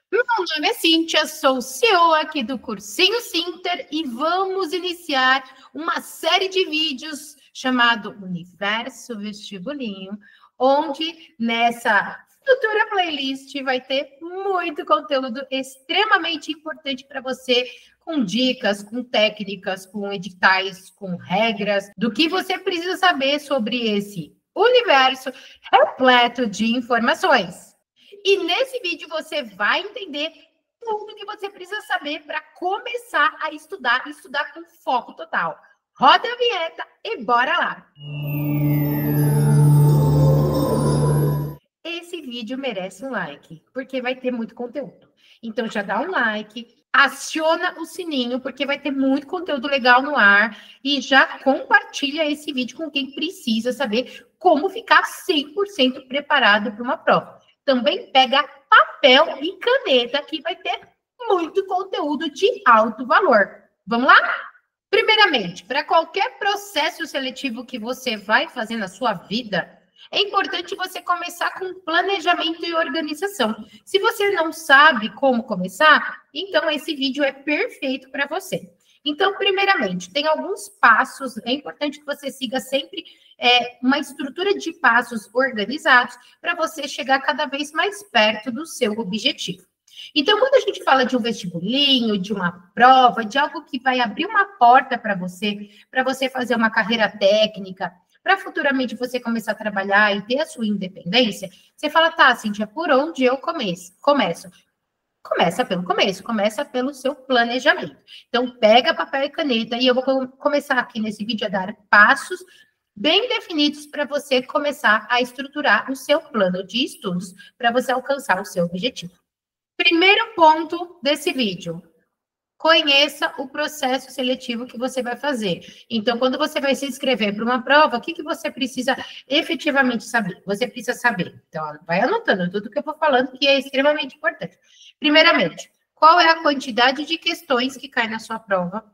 Meu nome é Cíntia, sou CEO aqui do Cursinho Sinter e vamos iniciar uma série de vídeos chamado Universo Vestibulinho, onde nessa futura playlist vai ter muito conteúdo extremamente importante para você, com dicas, com técnicas, com editais, com regras, do que você precisa saber sobre esse universo repleto de informações. E nesse vídeo você vai entender tudo que você precisa saber para começar a estudar com foco total. Roda a vinheta e bora lá! Esse vídeo merece um like, porque vai ter muito conteúdo. Então já dá um like, aciona o sininho, porque vai ter muito conteúdo legal no ar, e já compartilha esse vídeo com quem precisa saber como ficar 100% preparado para uma prova. Também pega papel e caneta, que vai ter muito conteúdo de alto valor. Vamos lá? Primeiramente, para qualquer processo seletivo que você vai fazer na sua vida, é importante você começar com planejamento e organização. Se você não sabe como começar, então esse vídeo é perfeito para você. Então, primeiramente, tem alguns passos, é importante que você siga sempre uma estrutura de passos organizados para você chegar cada vez mais perto do seu objetivo. Então, quando a gente fala de um vestibulinho, de uma prova, de algo que vai abrir uma porta para você fazer uma carreira técnica, para futuramente você começar a trabalhar e ter a sua independência, você fala, tá, Cíntia, por onde eu começo? Começa pelo começo, começa pelo seu planejamento. Então, pega papel e caneta e eu vou começar aqui nesse vídeo a dar passos bem definidos para você começar a estruturar o seu plano de estudos para você alcançar o seu objetivo. Primeiro ponto desse vídeo. Conheça o processo seletivo que você vai fazer. Então, quando você vai se inscrever para uma prova, o que você precisa efetivamente saber? Você precisa saber. Então, vai anotando tudo que eu vou falando, que é extremamente importante. Primeiramente, qual é a quantidade de questões que cai na sua prova?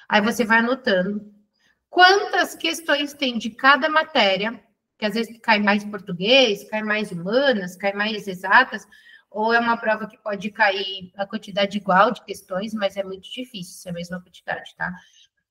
Aí você vai anotando. Quantas questões tem de cada matéria? Que às vezes cai mais português, cai mais humanas, cai mais exatas, ou é uma prova que pode cair a quantidade igual de questões, mas é muito difícil ser a mesma quantidade, tá?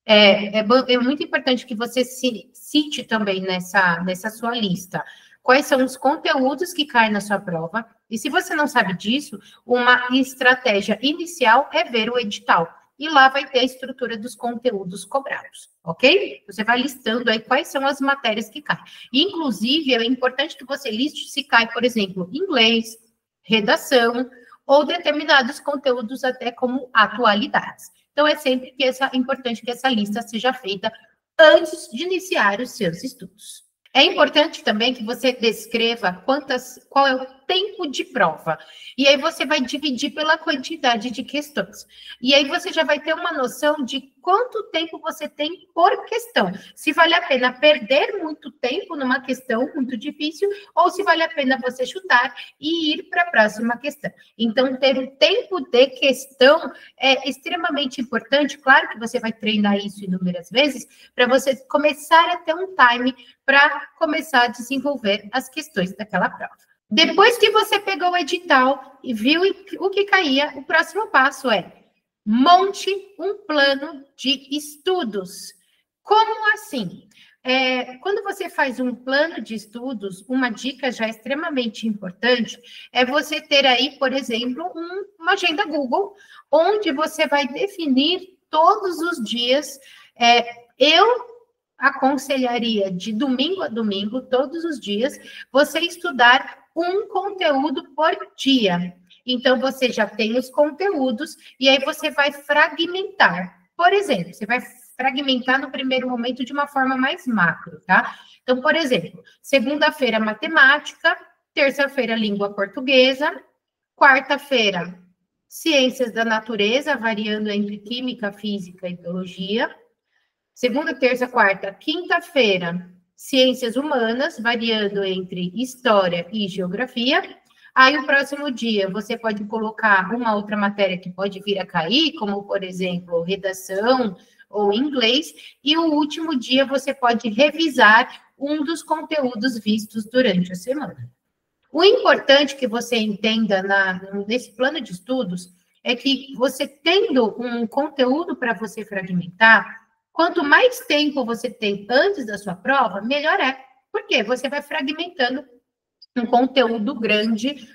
É muito importante que você cite também nessa sua lista quais são os conteúdos que caem na sua prova, e se você não sabe disso, uma estratégia inicial é ver o edital, e lá vai ter a estrutura dos conteúdos cobrados, ok? Você vai listando aí quais são as matérias que caem. Inclusive, é importante que você liste se cai, por exemplo, inglês, redação, ou determinados conteúdos até como atualidades. Então, é sempre importante que essa lista seja feita antes de iniciar os seus estudos. É importante também que você descreva qual é o tempo de prova. E aí você vai dividir pela quantidade de questões. E aí você já vai ter uma noção de quanto tempo você tem por questão. Se vale a pena perder muito tempo numa questão muito difícil, ou se vale a pena você chutar e ir para a próxima questão. Então, ter um tempo de questão é extremamente importante. Claro que você vai treinar isso inúmeras vezes, para você começar a ter um time para começar a desenvolver as questões daquela prova. Depois que você pegou o edital e viu o que caía, o próximo passo é monte um plano de estudos. Como assim? Quando você faz um plano de estudos, uma dica já extremamente importante é você ter aí, por exemplo, uma agenda Google, onde você vai definir todos os dias. Eu aconselharia de domingo a domingo, todos os dias, você estudar um conteúdo por dia. Então, você já tem os conteúdos e aí você vai fragmentar. Por exemplo, você vai fragmentar no primeiro momento de uma forma mais macro, tá? Então, por exemplo, segunda-feira, matemática, terça-feira, língua portuguesa, quarta-feira, ciências da natureza, variando entre química, física e biologia, segunda, terça, quarta, quinta-feira, ciências humanas, variando entre história e geografia. Aí, o próximo dia, você pode colocar uma outra matéria que pode vir a cair, como, por exemplo, redação ou inglês. E o último dia, você pode revisar um dos conteúdos vistos durante a semana. O importante que você entenda nesse plano de estudos é que você tendo um conteúdo para você fragmentar, quanto mais tempo você tem antes da sua prova, melhor é. Por quê? Você vai fragmentando um conteúdo grande.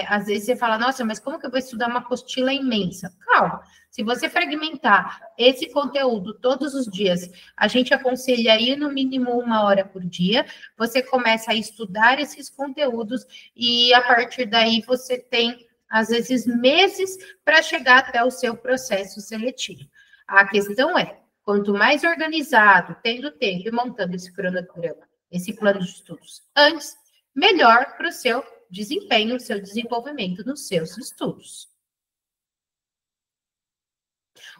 Às vezes você fala, nossa, mas como que eu vou estudar uma apostila imensa? Calma, se você fragmentar esse conteúdo todos os dias, a gente aconselha aí no mínimo 1 hora por dia, você começa a estudar esses conteúdos e a partir daí você tem, às vezes, meses para chegar até o seu processo seletivo. A questão é, quanto mais organizado, tendo tempo e montando esse cronograma, esse plano de estudos antes, melhor para o seu desempenho, o seu desenvolvimento nos seus estudos.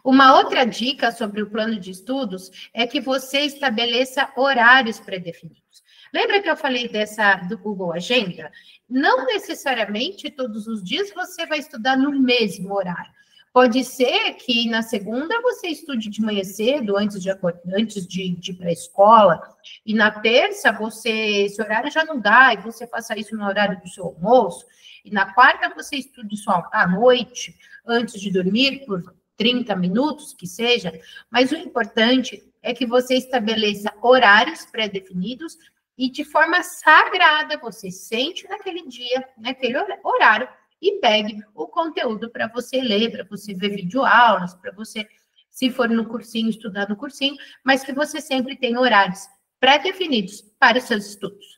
Uma outra dica sobre o plano de estudos é que você estabeleça horários pré-definidos. Lembra que eu falei do Google Agenda? Não necessariamente todos os dias você vai estudar no mesmo horário. Pode ser que na segunda você estude de manhã cedo, antes de ir para a escola, e na terça esse horário já não dá, e você faça isso no horário do seu almoço, e na quarta você estude só à noite, antes de dormir, por 30 minutos, que seja, mas o importante é que você estabeleça horários pré-definidos e de forma sagrada você sente naquele dia, naquele horário, e pegue o conteúdo para você ler, para você ver videoaulas, para você, se for no cursinho, estudar no cursinho, mas que você sempre tenha horários pré-definidos para os seus estudos.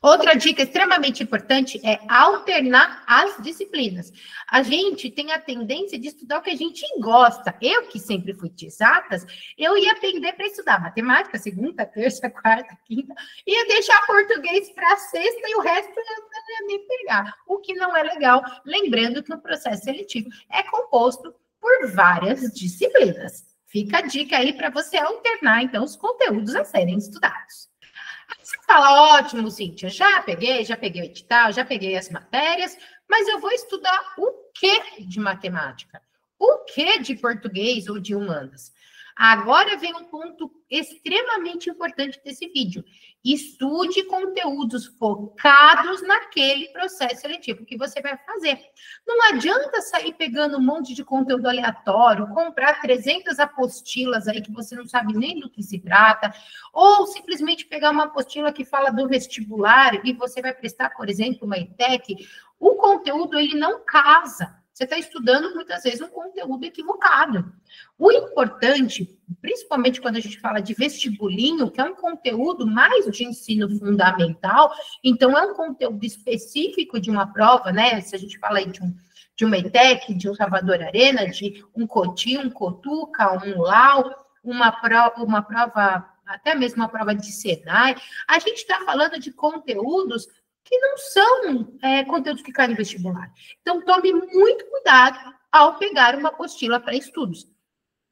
Outra dica extremamente importante é alternar as disciplinas. A gente tem a tendência de estudar o que a gente gosta. Eu, que sempre fui de exatas, eu ia aprender para estudar matemática, segunda, terça, quarta, quinta, ia deixar português para sexta e o resto eu não ia nem pegar, o que não é legal. Lembrando que o processo seletivo é composto por várias disciplinas. Fica a dica aí para você alternar, então, os conteúdos a serem estudados. Você fala, ótimo, Cíntia, já peguei o edital, já peguei as matérias, mas eu vou estudar o que de matemática? O que de português ou de humanas? Agora vem um ponto extremamente importante desse vídeo. Estude conteúdos focados naquele processo seletivo que você vai fazer. Não adianta sair pegando um monte de conteúdo aleatório, comprar 300 apostilas aí que você não sabe nem do que se trata, ou simplesmente pegar uma apostila que fala do vestibular e você vai prestar, por exemplo, uma ETEC. O conteúdo, ele não casa. Você está estudando, muitas vezes, um conteúdo equivocado. O importante, principalmente quando a gente fala de vestibulinho, que é um conteúdo mais de ensino fundamental, então é um conteúdo específico de uma prova, né? Se a gente fala aí de uma ETEC, de um Salvador Arena, de um COTI, um COTUCA, um LAU, uma prova, até mesmo uma prova de Senai, a gente está falando de conteúdos que não são conteúdos que caem no vestibular. Então, tome muito cuidado ao pegar uma apostila para estudos.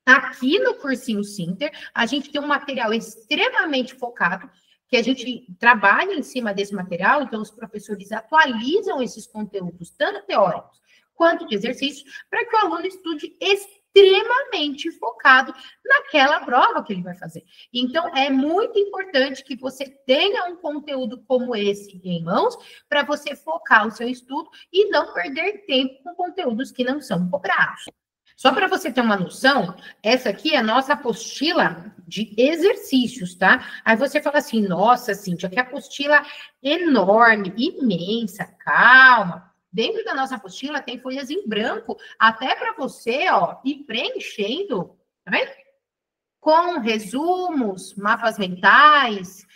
Aqui no Cursinho Sinter, a gente tem um material extremamente focado, que a gente trabalha em cima desse material, então os professores atualizam esses conteúdos, tanto teóricos quanto de exercícios, para que o aluno estude extremamente focado naquela prova que ele vai fazer. Então, é muito importante que você tenha um conteúdo como esse em mãos para você focar o seu estudo e não perder tempo com conteúdos que não são cobrados. Só para você ter uma noção, essa aqui é a nossa apostila de exercícios, tá? Aí você fala assim, nossa, Cíntia, que apostila enorme, imensa, calma. Dentro da nossa apostila tem folhas em branco, até para você, ó, ir preenchendo, tá vendo? Com resumos, mapas mentais,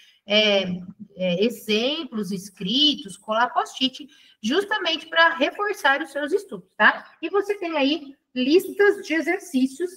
exemplos escritos, colar post-it, justamente para reforçar os seus estudos, tá? E você tem aí listas de exercícios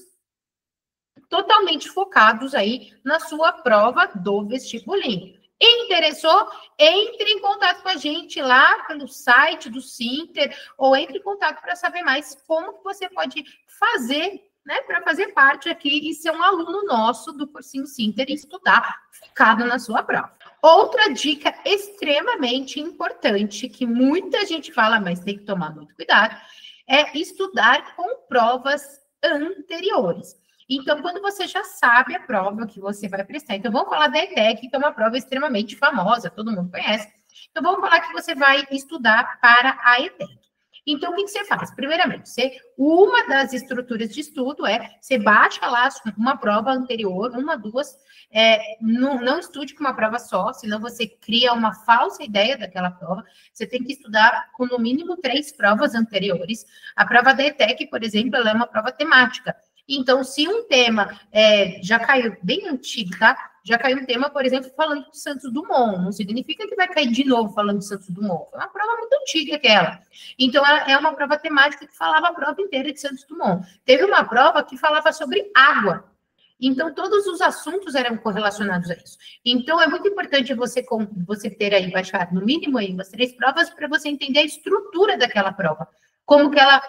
totalmente focados aí na sua prova do vestibulinho. Interessou? Entre em contato com a gente lá pelo site do Sinter ou entre em contato para saber mais como que você pode fazer, né, para fazer parte aqui e ser um aluno nosso do Cursinho Sinter e estudar focado na sua prova. Outra dica extremamente importante que muita gente fala, mas tem que tomar muito cuidado, é estudar com provas anteriores. Então, quando você já sabe a prova que você vai prestar, então vamos falar da ETEC, que é uma prova extremamente famosa, todo mundo conhece. Então, vamos falar que você vai estudar para a ETEC. Então, o que você faz? Primeiramente, uma das estruturas de estudo você baixa lá uma prova anterior, uma, duas, não estude com uma prova só, senão você cria uma falsa ideia daquela prova. Você tem que estudar com, no mínimo, 3 provas anteriores. A prova da ETEC, por exemplo, ela é uma prova temática. Então, se um tema já caiu, bem antigo, tá? Já caiu um tema, por exemplo, falando de Santos Dumont. Não significa que vai cair de novo falando de Santos Dumont. Foi uma prova muito antiga aquela. Então, é uma prova temática que falava a prova inteira de Santos Dumont. Teve uma prova que falava sobre água. Então, todos os assuntos eram correlacionados a isso. Então, é muito importante você ter aí, baixar no mínimo aí umas 3 provas para você entender a estrutura daquela prova. Como que ela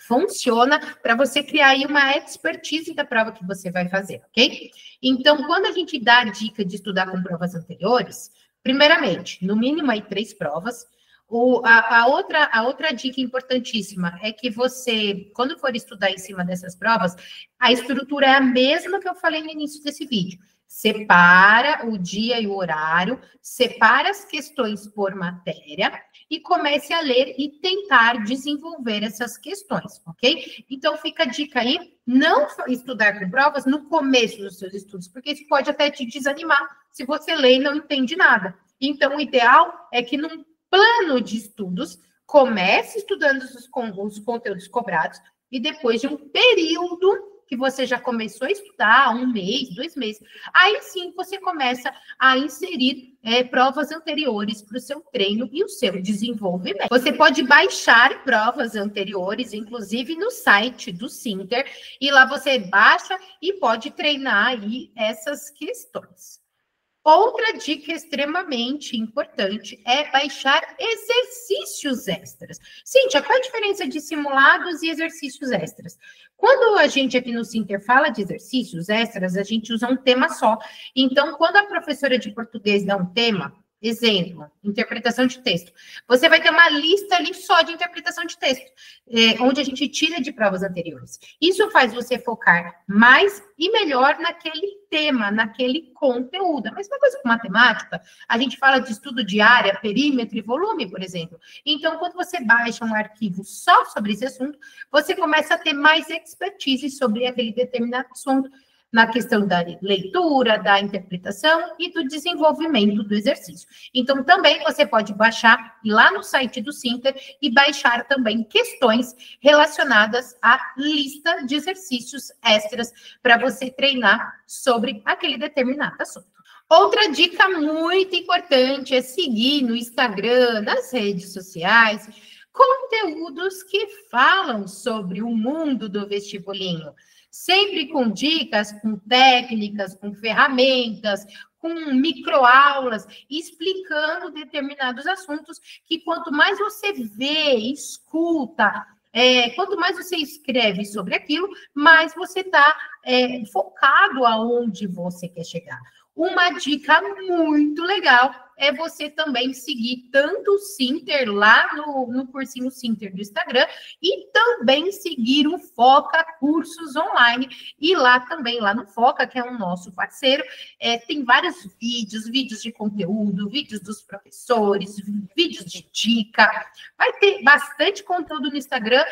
funciona para você criar aí uma expertise da prova que você vai fazer, ok? Então, quando a gente dá a dica de estudar com provas anteriores, primeiramente, no mínimo aí 3 provas. A outra dica importantíssima é que você, quando for estudar em cima dessas provas, a estrutura é a mesma que eu falei no início desse vídeo. Separa o dia e o horário, separa as questões por matéria e comece a ler e tentar desenvolver essas questões, ok? Então, fica a dica aí, não estudar com provas no começo dos seus estudos, porque isso pode até te desanimar se você lê e não entende nada. Então, o ideal é que num plano de estudos, comece estudando os conteúdos cobrados e depois de um período que você já começou a estudar, 1 mês, 2 meses, aí sim você começa a inserir provas anteriores para o seu treino e o seu desenvolvimento. Você pode baixar provas anteriores, inclusive no site do Sinter, e lá você baixa e pode treinar aí essas questões. Outra dica extremamente importante é baixar exercícios extras. Cíntia, qual a diferença de simulados e exercícios extras? Quando a gente aqui no Sinter fala de exercícios extras, a gente usa um tema só. Então, quando a professora de português dá um tema, exemplo, interpretação de texto, você vai ter uma lista ali só de interpretação de texto, onde a gente tira de provas anteriores. Isso faz você focar mais e melhor naquele tema, naquele conteúdo. A mesma coisa com matemática, a gente fala de estudo de área, perímetro e volume, por exemplo. Então, quando você baixa um arquivo só sobre esse assunto, você começa a ter mais expertise sobre aquele determinado assunto, na questão da leitura, da interpretação e do desenvolvimento do exercício. Então, também você pode baixar lá no site do Sinter e baixar também questões relacionadas à lista de exercícios extras para você treinar sobre aquele determinado assunto. Outra dica muito importante é seguir no Instagram, nas redes sociais, conteúdos que falam sobre o mundo do vestibulinho. Sempre com dicas, com técnicas, com ferramentas, com microaulas, explicando determinados assuntos que quanto mais você vê, escuta, quanto mais você escreve sobre aquilo, mais você está focado aonde você quer chegar. Uma dica muito legal é você também seguir tanto o Sinter lá no cursinho Sinter do Instagram e também seguir o Foca Cursos Online. E lá também, lá no Foca, que é o nosso parceiro, tem vários vídeos de conteúdo, vídeos dos professores, vídeos de dica. Vai ter bastante conteúdo no Instagram,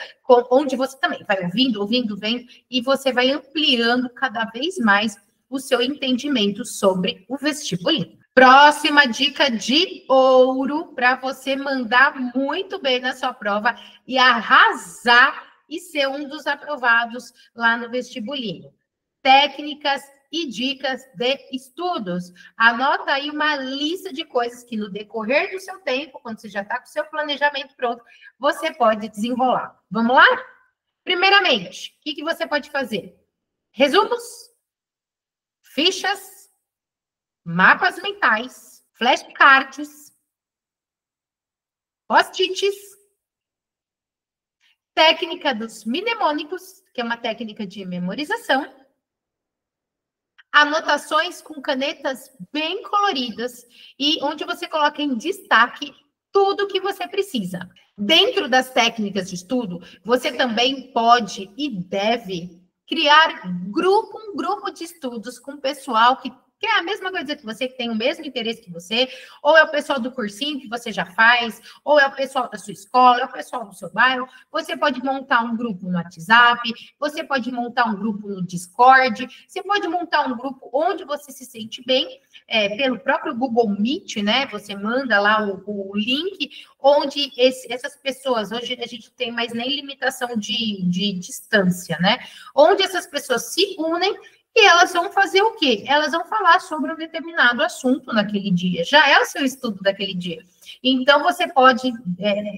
onde você também vai ouvindo, vendo, e você vai ampliando cada vez mais o seu entendimento sobre o vestibulinho. Próxima dica de ouro para você mandar muito bem na sua prova e arrasar e ser um dos aprovados lá no vestibulinho. Técnicas e dicas de estudos. Anota aí uma lista de coisas que no decorrer do seu tempo, quando você já está com o seu planejamento pronto, você pode desenrolar. Vamos lá? Primeiramente, o que você pode fazer? Resumos, fichas, mapas mentais, flashcards, post-its, técnica dos mnemônicos, que é uma técnica de memorização, anotações com canetas bem coloridas e onde você coloca em destaque tudo que você precisa. Dentro das técnicas de estudo, você também pode e deve criar um grupo de estudos com o pessoal que que é a mesma coisa que você, que tem o mesmo interesse que você, ou é o pessoal do cursinho que você já faz, ou é o pessoal da sua escola, é o pessoal do seu bairro. Você pode montar um grupo no WhatsApp, você pode montar um grupo no Discord, você pode montar um grupo onde você se sente bem, pelo próprio Google Meet, né? Você manda lá o link, onde essas pessoas, hoje a gente tem mais nem limitação de distância, né? Onde essas pessoas se unem e elas vão fazer o quê? Elas vão falar sobre um determinado assunto naquele dia. Já é o seu estudo daquele dia. Então, você pode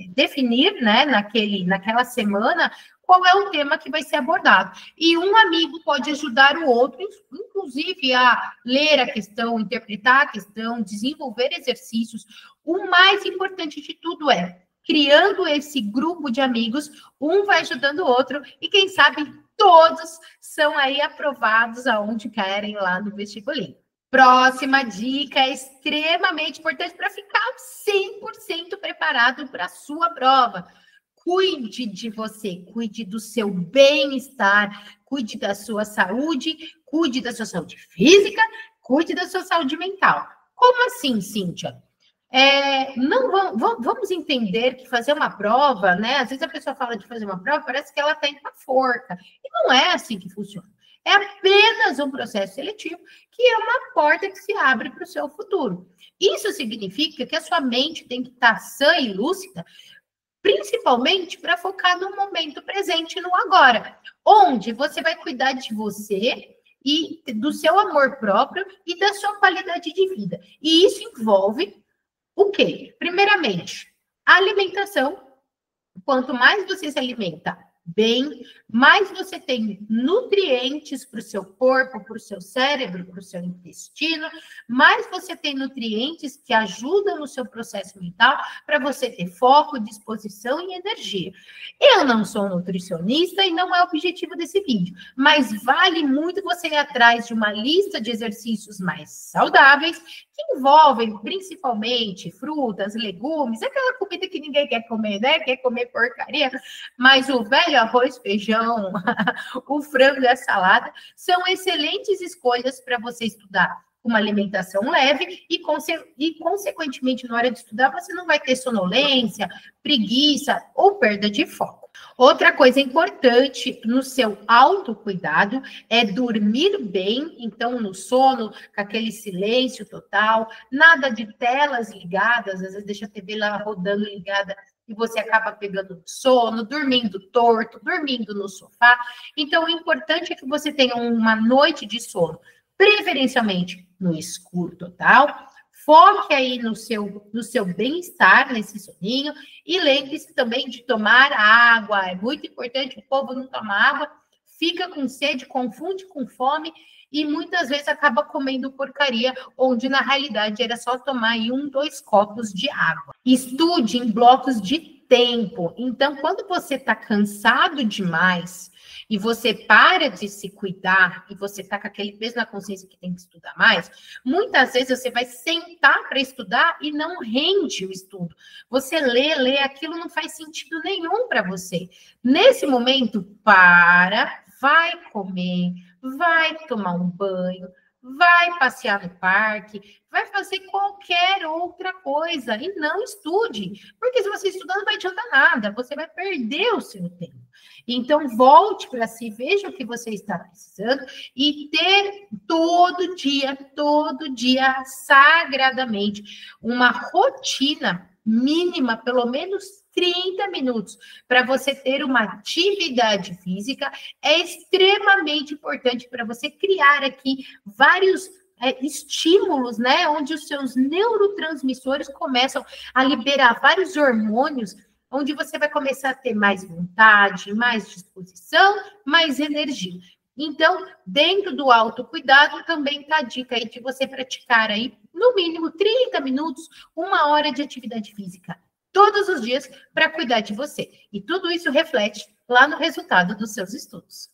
definir, né, naquela semana, qual é o tema que vai ser abordado. E um amigo pode ajudar o outro, inclusive, a ler a questão, interpretar a questão, desenvolver exercícios. O mais importante de tudo é, criando esse grupo de amigos, um vai ajudando o outro, e quem sabe todos são aí aprovados aonde querem lá no vestibulinho. Próxima dica é extremamente importante para ficar 100% preparado para a sua prova. Cuide de você, cuide do seu bem-estar, cuide da sua saúde, cuide da sua saúde física, cuide da sua saúde mental. Como assim, Cíntia? Vamos entender que fazer uma prova, né? Às vezes a pessoa fala de fazer uma prova, parece que ela está indo para forca. E não é assim que funciona. É apenas um processo seletivo, que é uma porta que se abre para o seu futuro. Isso significa que a sua mente tem que estar sã e lúcida, principalmente para focar no momento presente, no agora, onde você vai cuidar de você e do seu amor próprio e da sua qualidade de vida. E isso envolve o quê? Primeiramente, a alimentação. Quanto mais você se alimenta bem, mais você tem nutrientes para o seu corpo, para o seu cérebro, para o seu intestino, mais você tem nutrientes que ajudam no seu processo mental para você ter foco, disposição e energia. Eu não sou nutricionista e não é o objetivo desse vídeo, mas vale muito você ir atrás de uma lista de exercícios mais saudáveis, que envolvem principalmente frutas, legumes, aquela comida que ninguém quer comer, né? Quer comer porcaria, mas o velho arroz, feijão, o frango e a salada são excelentes escolhas para você estudar uma alimentação leve e, consequentemente, na hora de estudar, você não vai ter sonolência, preguiça ou perda de foco. Outra coisa importante no seu autocuidado é dormir bem, então no sono, com aquele silêncio total, nada de telas ligadas, às vezes deixa a TV lá rodando ligada e você acaba pegando sono, dormindo torto, dormindo no sofá. Então, o importante é que você tenha uma noite de sono, preferencialmente no escuro total. Foque aí no seu bem-estar, nesse soninho, e lembre-se também de tomar água. É muito importante, o povo não toma água, fica com sede, confunde com fome, e muitas vezes acaba comendo porcaria, onde na realidade era só tomar aí 1, 2 copos de água. Estude em blocos de tempo. Então, quando você está cansado demais e você para de se cuidar e você está com aquele peso na consciência que tem que estudar mais, muitas vezes você vai sentar para estudar e não rende o estudo. Você lê, aquilo não faz sentido nenhum para você. Nesse momento, vai comer, vai tomar um banho, vai passear no parque, vai fazer qualquer outra coisa e não estude, porque se você estudar não vai adiantar nada, você vai perder o seu tempo. Então, volte para si, veja o que você está precisando e ter todo dia, sagradamente, uma rotina mínima, pelo menos 30 minutos, para você ter uma atividade física, é extremamente importante para você criar aqui vários estímulos, né? Onde os seus neurotransmissores começam a liberar vários hormônios, onde você vai começar a ter mais vontade, mais disposição, mais energia. Então, dentro do autocuidado, também está a dica aí de você praticar aí, no mínimo, 30 minutos, 1 hora de atividade física, todos os dias, para cuidar de você. E tudo isso reflete lá no resultado dos seus estudos.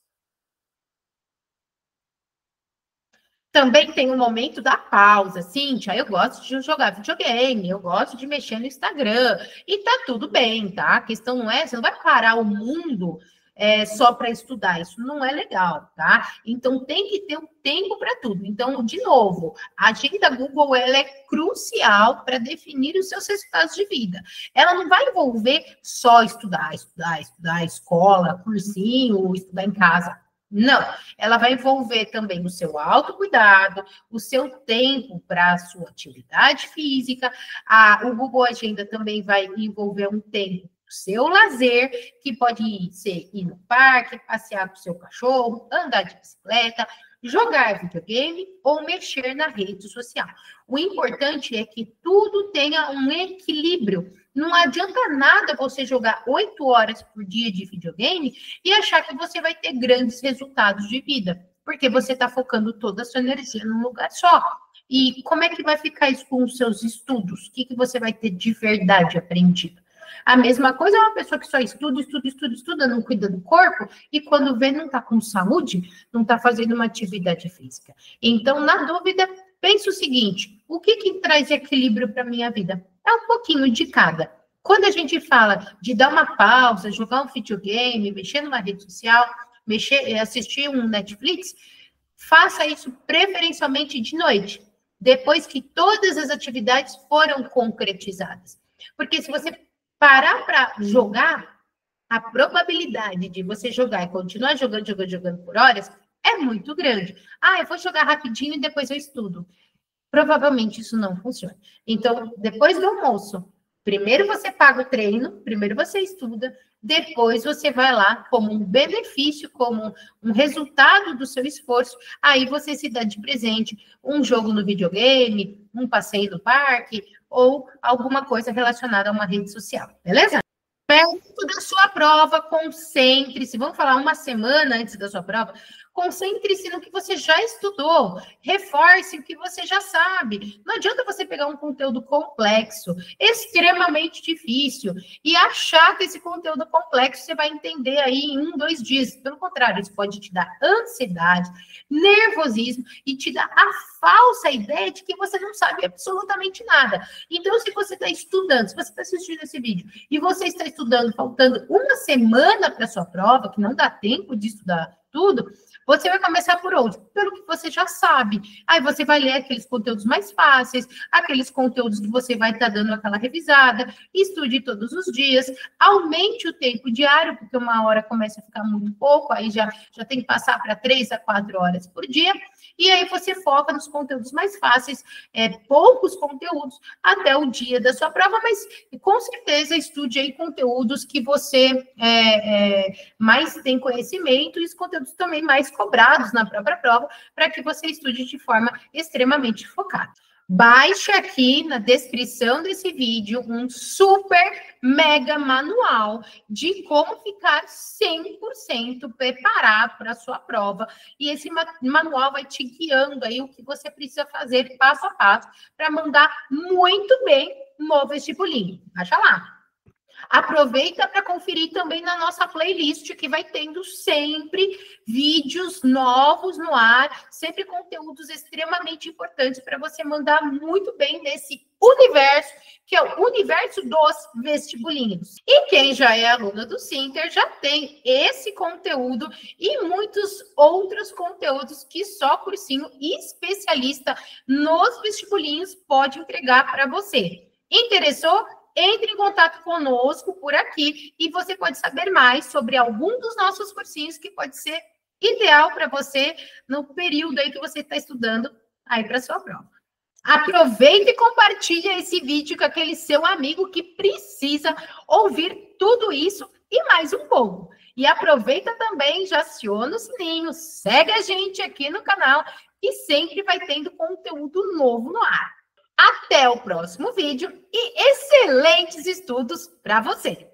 Também tem o momento da pausa. Cíntia, eu gosto de jogar videogame, eu gosto de mexer no Instagram. E tá tudo bem, tá? A questão não é, você não vai parar o mundo só para estudar. Isso não é legal, tá? Então, tem que ter um tempo para tudo. Então, de novo, a agenda Google, ela é crucial para definir os seus resultados de vida. Ela não vai envolver só estudar, escola, cursinho, estudar em casa. Não, ela vai envolver também o seu autocuidado, o seu tempo para a sua atividade física. O Google Agenda também vai envolver um tempo para o seu lazer, que pode ser ir no parque, passear com o seu cachorro, andar de bicicleta, jogar videogame ou mexer na rede social. O importante é que tudo tenha um equilíbrio. Não adianta nada você jogar 8 horas por dia de videogame e achar que você vai ter grandes resultados de vida, porque você está focando toda a sua energia num lugar só. E como é que vai ficar isso com os seus estudos? O que você vai ter de verdade aprendido? A mesma coisa é uma pessoa que só estuda, não cuida do corpo, e quando vê, não está com saúde, não está fazendo uma atividade física. Então, na dúvida, pense o seguinte: o que traz equilíbrio para a minha vida? É um pouquinho de cada. Quando a gente fala de dar uma pausa, jogar um videogame, mexer numa rede social, assistir um Netflix, faça isso preferencialmente de noite, depois que todas as atividades foram concretizadas. Porque se você parar para jogar, a probabilidade de você jogar e continuar jogando por horas é muito grande. Eu vou jogar rapidinho e depois eu estudo. Provavelmente isso não funciona. Então, depois do almoço, primeiro você paga o treino, primeiro você estuda, depois você vai lá como um benefício, como um resultado do seu esforço, aí você se dá de presente um jogo no videogame, um passeio no parque ou alguma coisa relacionada a uma rede social, beleza? Perto da sua prova, concentre-se. Vamos falar uma semana antes da sua prova. Concentre-se no que você já estudou. Reforce o que você já sabe. Não adianta você pegar um conteúdo complexo, extremamente difícil, e achar que esse conteúdo complexo você vai entender aí em 1, 2 dias. Pelo contrário, isso pode te dar ansiedade, nervosismo e te dar a falsa ideia de que você não sabe absolutamente nada. Então, se você está estudando, se você está assistindo esse vídeo e você está estudando faltando uma semana para a sua prova, que não dá tempo de estudar tudo, você vai começar por onde? Pelo que você já sabe. Aí você vai ler aqueles conteúdos mais fáceis, aqueles conteúdos que você vai estar dando aquela revisada, estude todos os dias, aumente o tempo diário, porque uma hora começa a ficar muito pouco, aí já tem que passar para 3 a 4 horas por dia, e aí você foca nos conteúdos mais fáceis, poucos conteúdos, até o dia da sua prova, mas com certeza estude aí conteúdos que você mais tem conhecimento e os conteúdos também mais cobrados na própria prova, para que você estude de forma extremamente focada. Baixe aqui na descrição desse vídeo um super mega manual de como ficar 100% preparado para a sua prova. E esse manual vai te guiando aí o que você precisa fazer passo a passo para mandar muito bem no vestibulinho. Baixa lá. Aproveita para conferir também na nossa playlist, que vai tendo sempre vídeos novos no ar, sempre conteúdos extremamente importantes para você mandar muito bem nesse universo, que é o universo dos vestibulinhos. E quem já é aluna do Sinter já tem esse conteúdo e muitos outros conteúdos que só cursinho especialista nos vestibulinhos pode entregar para você. Interessou? Entre em contato conosco por aqui e você pode saber mais sobre algum dos nossos cursinhos que pode ser ideal para você no período aí que você está estudando aí para sua prova. Aproveita e compartilha esse vídeo com aquele seu amigo que precisa ouvir tudo isso e mais um pouco. E aproveita também, já aciona o sininho, segue a gente aqui no canal e sempre vai tendo conteúdo novo no ar. Até o próximo vídeo e excelentes estudos para você!